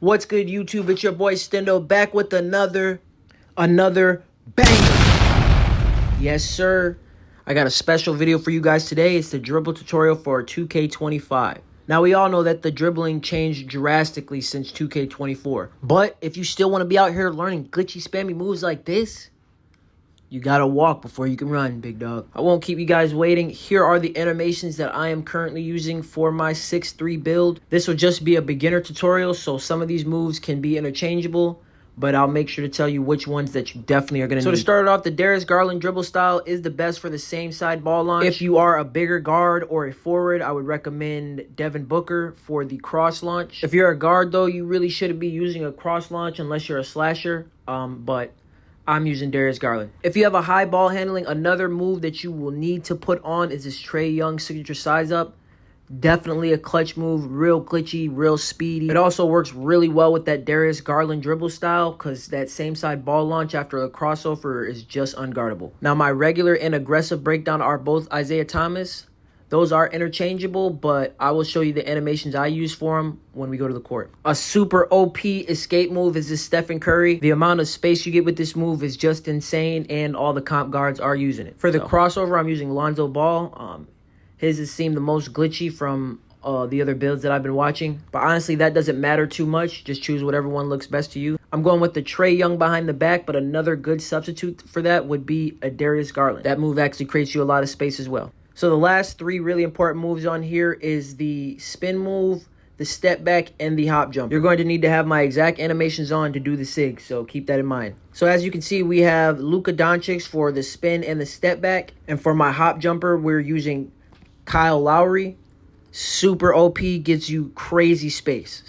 What's good, YouTube? It's your boy Stendo back with another banger. Yes, sir. I got a special video for you guys today. It's the dribble tutorial for 2K25. Now, we all know that the dribbling changed drastically since 2K24. But if you still want to be out here learning glitchy, spammy moves like this, you gotta walk before you can run, big dog. I won't keep you guys waiting. Here are the animations that I am currently using for my 6-3 build. This will just be a beginner tutorial, so some of these moves can be interchangeable, but I'll make sure to tell you which ones that you definitely are gonna need. So to start it off, the Darius Garland dribble style is the best for the same side ball launch. If you are a bigger guard or a forward, I would recommend Devin Booker for the cross launch. If you're a guard, though, you really shouldn't be using a cross launch unless you're a slasher, but I'm using Darius Garland. If you have a high ball handling, another move that you will need to put on is this Trae Young signature size up. Definitely a clutch move, real glitchy, real speedy. It also works really well with that Darius Garland dribble style because that same side ball launch after a crossover is just unguardable. Now, my regular and aggressive breakdown are both Isaiah Thomas. Those are interchangeable, but I will show you the animations I use for them when we go to the court. A super OP escape move is this Stephen Curry. The amount of space you get with this move is just insane, and all the comp guards are using it. For the crossover, I'm using Lonzo Ball. His has seemed the most glitchy from the other builds that I've been watching. But honestly, that doesn't matter too much. Just choose whatever one looks best to you. I'm going with the Trae Young behind the back, but another good substitute for that would be a Darius Garland. That move actually creates you a lot of space as well. So the last three really important moves on here is the spin move, the step back, and the hop jump. You're going to need to have my exact animations on to do the SIG, so keep that in mind. So as you can see, we have Luka Doncic for the spin and the step back. And for my hop jumper, we're using Kyle Lowry. Super OP, gives you crazy space.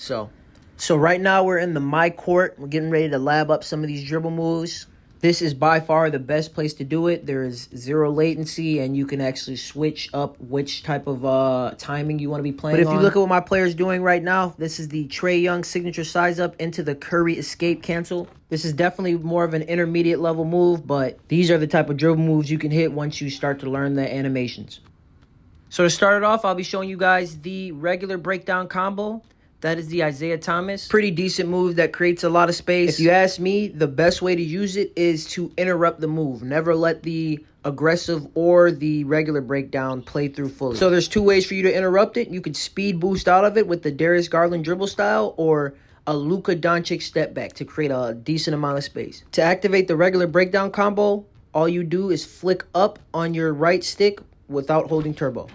So right now we're in the my court. We're getting ready to lab up some of these dribble moves. This is by far the best place to do it. There is zero latency, and you can actually switch up which type of timing you want to be playing on. But if you look at what my player's doing right now, this is the Trae Young signature size up into the Curry escape cancel. This is definitely more of an intermediate level move, but these are the type of dribble moves you can hit once you start to learn the animations. So to start it off, I'll be showing you guys the regular breakdown combo. That is the Isaiah Thomas. Pretty decent move that creates a lot of space. If you ask me, the best way to use it is to interrupt the move. Never let the aggressive or the regular breakdown play through fully. So there's two ways for you to interrupt it. You could speed boost out of it with the Darius Garland dribble style or a Luka Doncic step back to create a decent amount of space. To activate the regular breakdown combo, all you do is flick up on your right stick without holding turbo.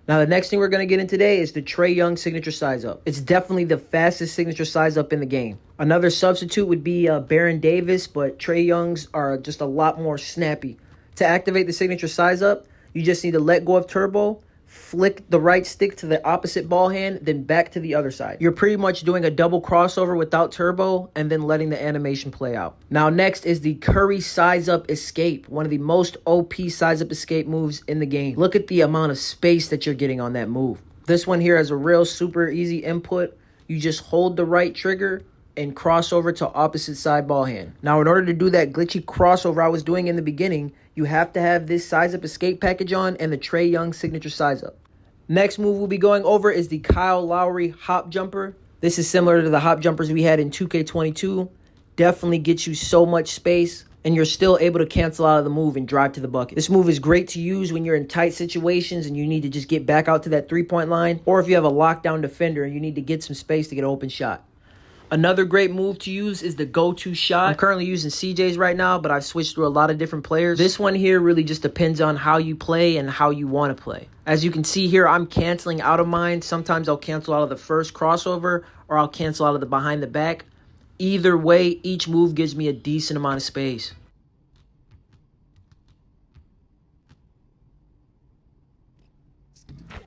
Now, the next thing we're going to get in today is the Trae Young signature size up. It's definitely the fastest signature size up in the game. Another substitute would be Baron Davis, but Trae Young's are just a lot more snappy. To activate the signature size up, you just need to let go of turbo, flick the right stick to the opposite ball hand, then back to the other side. You're pretty much doing a double crossover without turbo and then letting the animation play out. Now next is the Curry size up escape, one of the most OP size up escape moves in the game. Look at the amount of space that you're getting on that move. This one here has a real super easy input. You just hold the right trigger and cross over to opposite side ball hand. Now, in order to do that glitchy crossover I was doing in the beginning, you have to have this size up escape package on and the Trae Young signature size up. Next move we'll be going over is the Kyle Lowry hop jumper. This is similar to the hop jumpers we had in 2K22. Definitely gets you so much space, and you're still able to cancel out of the move and drive to the bucket. This move is great to use when you're in tight situations and you need to just get back out to that three-point line, or if you have a lockdown defender and you need to get some space to get an open shot. Another great move to use is the go-to shot. I'm currently using CJ's right now, but I've switched through a lot of different players. This one here really just depends on how you play and how you want to play. As you can see here, I'm canceling out of mine. Sometimes I'll cancel out of the first crossover or I'll cancel out of the behind the back. Either way, each move gives me a decent amount of space.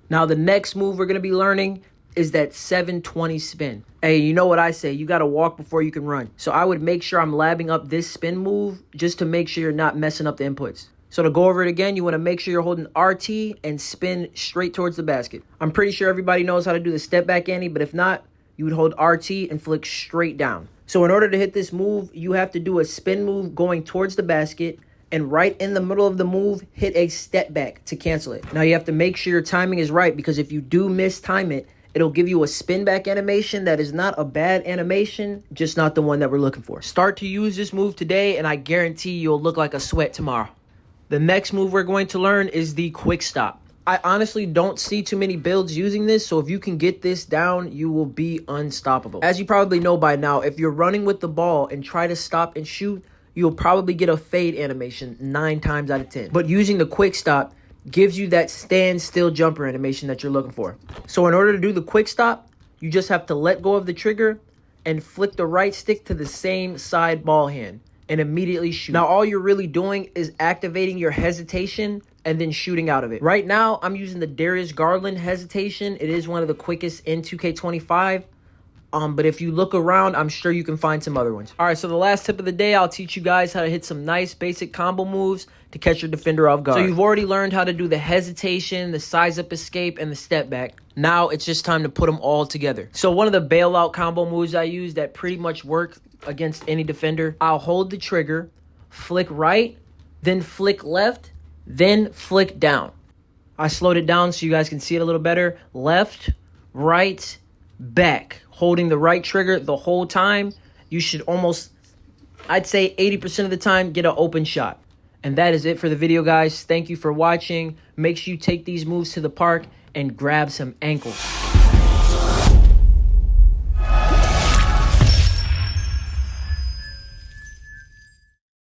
Now the next move we're going to be learning is that 720 spin. Hey, you know what I say, you got to walk before you can run. So I would make sure I'm labbing up this spin move just to make sure you're not messing up the inputs. So to go over it again, you want to make sure you're holding RT and spin straight towards the basket. I'm pretty sure everybody knows how to do the step back ante, but if not, you would hold RT and flick straight down. So in order to hit this move, you have to do a spin move going towards the basket, and right in the middle of the move, hit a step back to cancel it. Now you have to make sure your timing is right, because if you do mistime it, It'll give you a spin back animation that is not a bad animation, just not the one that we're looking for. Start to use this move today, and I guarantee you'll look like a sweat tomorrow. The next move we're going to learn is the quick stop. I honestly don't see too many builds using this, so if you can get this down, you will be unstoppable. As you probably know by now, if you're running with the ball and try to stop and shoot, you'll probably get a fade animation 9 times out of 10. But using the quick stop gives you that stand still jumper animation that you're looking for. So in order to do the quick stop, you just have to let go of the trigger and flick the right stick to the same side ball hand and immediately shoot. Now all you're really doing is activating your hesitation and then shooting out of it. Right now, I'm using the Darius Garland hesitation. It is one of the quickest in 2K25. But if you look around, I'm sure you can find some other ones. All right, so the last tip of the day, I'll teach you guys how to hit some nice basic combo moves to catch your defender off guard. So you've already learned how to do the hesitation, the size up escape, and the step back. Now it's just time to put them all together. So one of the bailout combo moves I use that pretty much work against any defender, I'll hold the trigger, flick right, then flick left, then flick down. I slowed it down so you guys can see it a little better. Left, right, back. Holding the right trigger the whole time, you should almost, I'd say 80% of the time, get an open shot. And that is it for the video, guys. Thank you for watching. Make sure you take these moves to the park and grab some ankles.